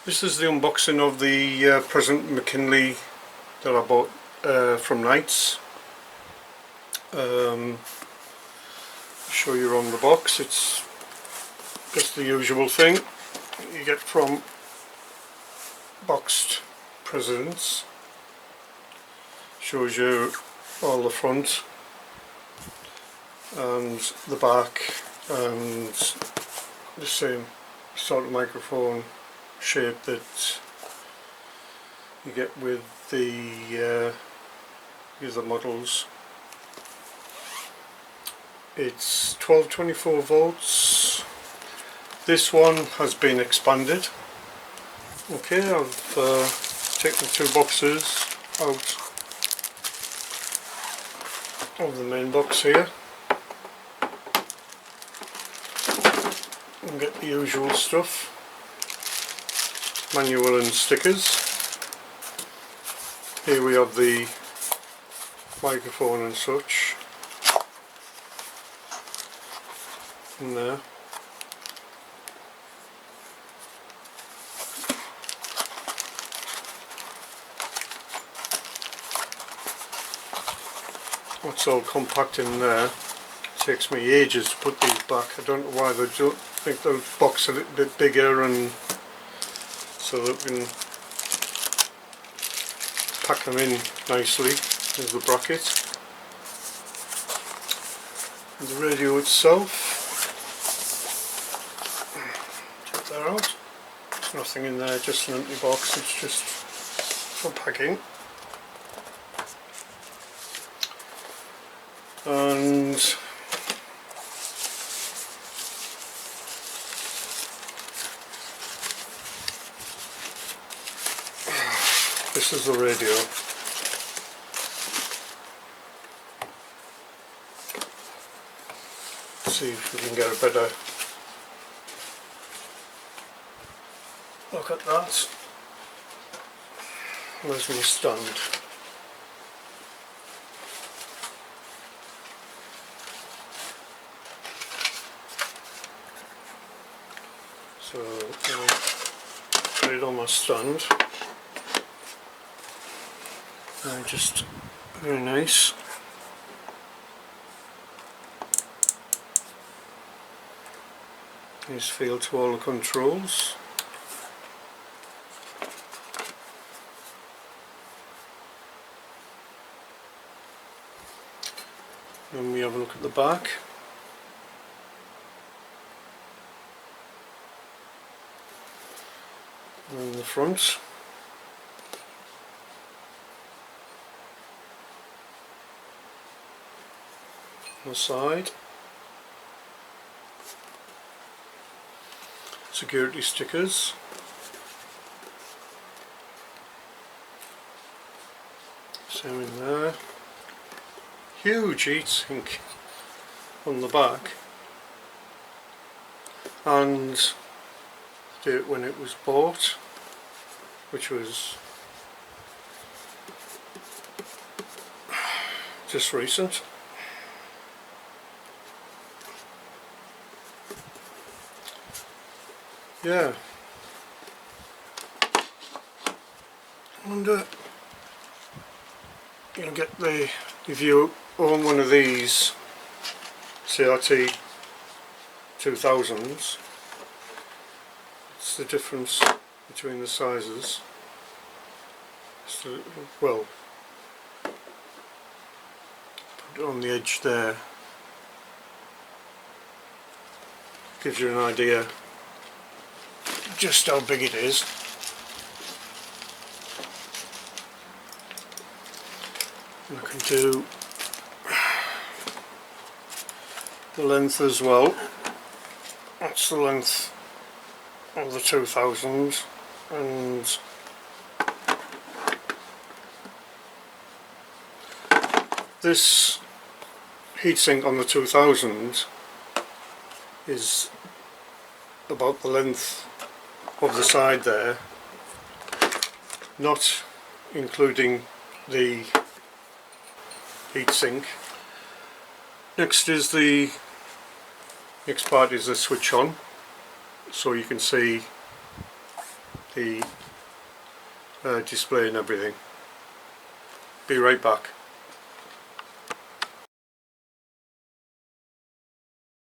This is the unboxing of the President Mc Kinley that I bought from Knights. Show you on the box. It's just the usual thing you get from boxed Presidents. Shows you all the front and the back and the same sort of microphone shape that you get with the other models. It's 1224 volts. This one has been expanded. Okay, I've taken the two boxes out of the main box here and get the usual stuff. Manual and stickers. Here we have the microphone and such in there. It's all compact in there. It takes me ages to put these back. I don't know why. They don't think the box a little bit bigger and so that we can pack them in nicely. There's the bracket. And the radio itself. Take that out. There's nothing in there, just an empty box. It's just for packing. And this is the radio. Let's see if we can get a better look at that. Where's my stand? So I'll put it on my stand. Just very nice. Nice feel to all the controls. Then we have a look at the back. And the front. The side. Security stickers. Same in there. Huge heatsink on the back. And date when it was bought, which was just recent. Yeah, I wonder you'll get the, if you own one of these CRT 2000s, it's the difference between the sizes. So, well, put it on the edge there, gives you an idea just how big it is. And I can do the length as well. That's the length of the 2000, and this heatsink on the 2000 is about the length of the side there, not including the heatsink. Next part is the switch on, so you can see the display and everything. Be right back.